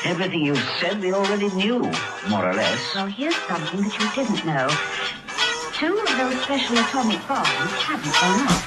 Everything you said we already knew, more or less. Well, here's something that you didn't know. 2 of those special atomic bombs haven't gone off.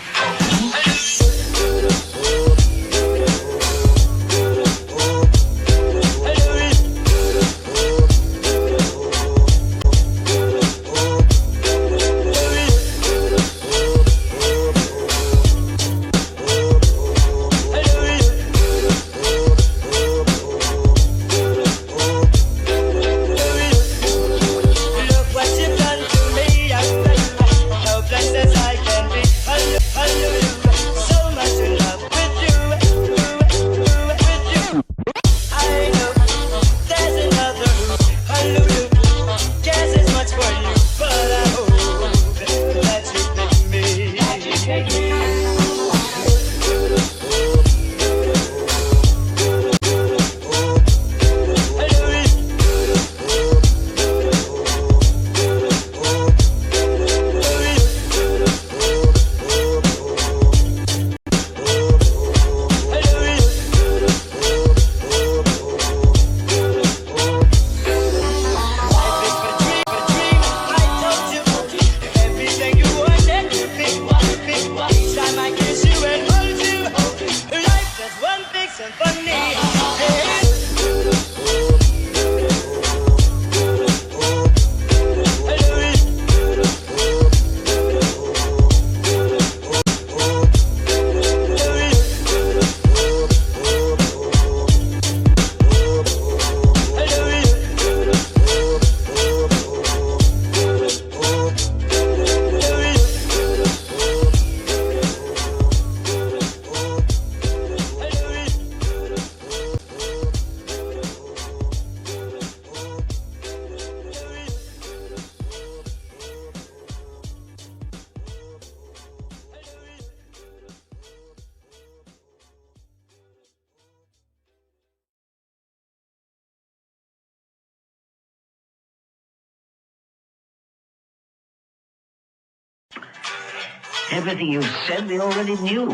Everything you said we already knew,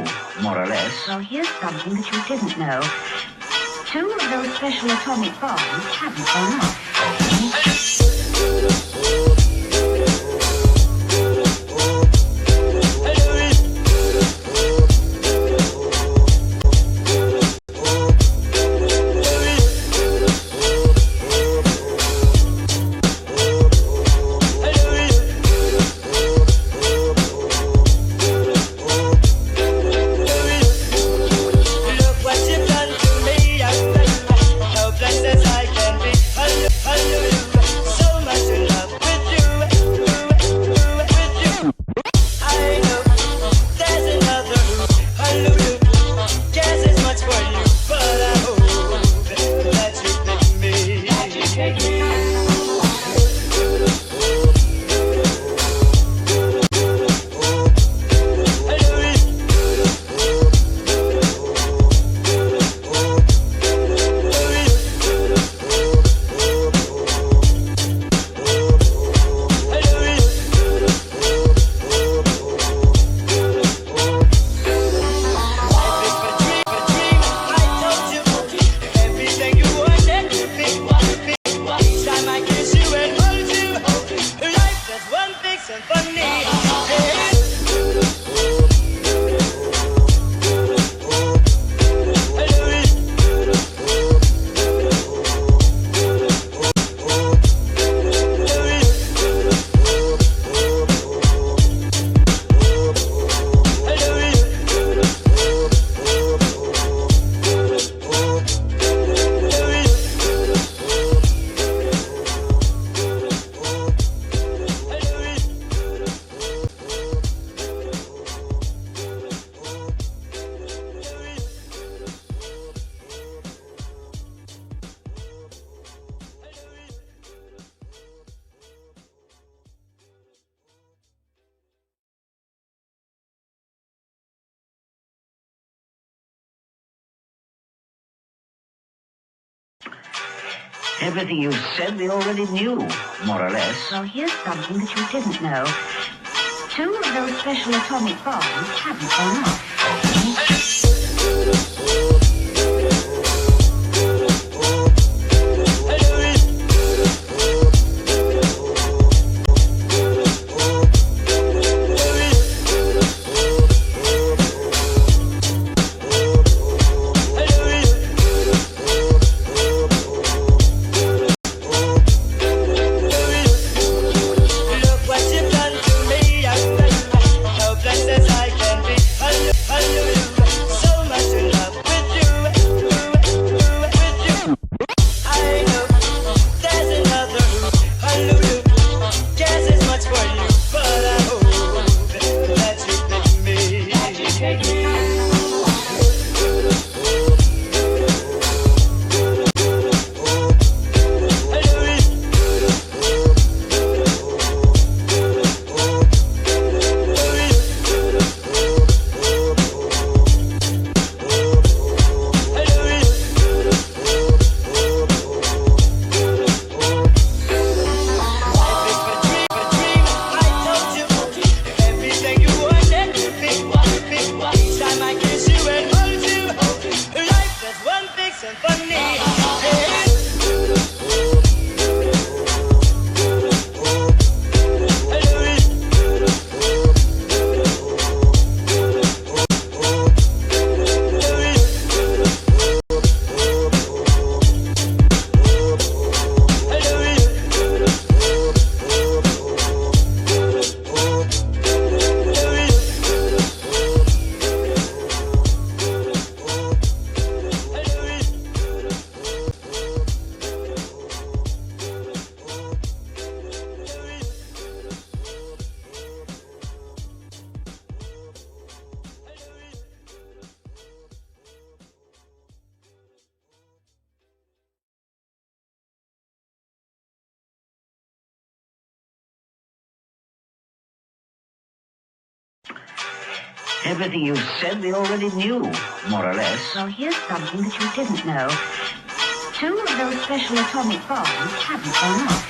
more or less. Well, here's something that you didn't know. 2 of those special atomic bombs haven't gone off. Everything you said we already knew, more or less. Well, here's something that you didn't know. 2 of those special atomic bombs haven't gone off. Everything you said we already knew, more or less. Well, here's something that you didn't know. 2 of those special atomic bombs haven't gone off.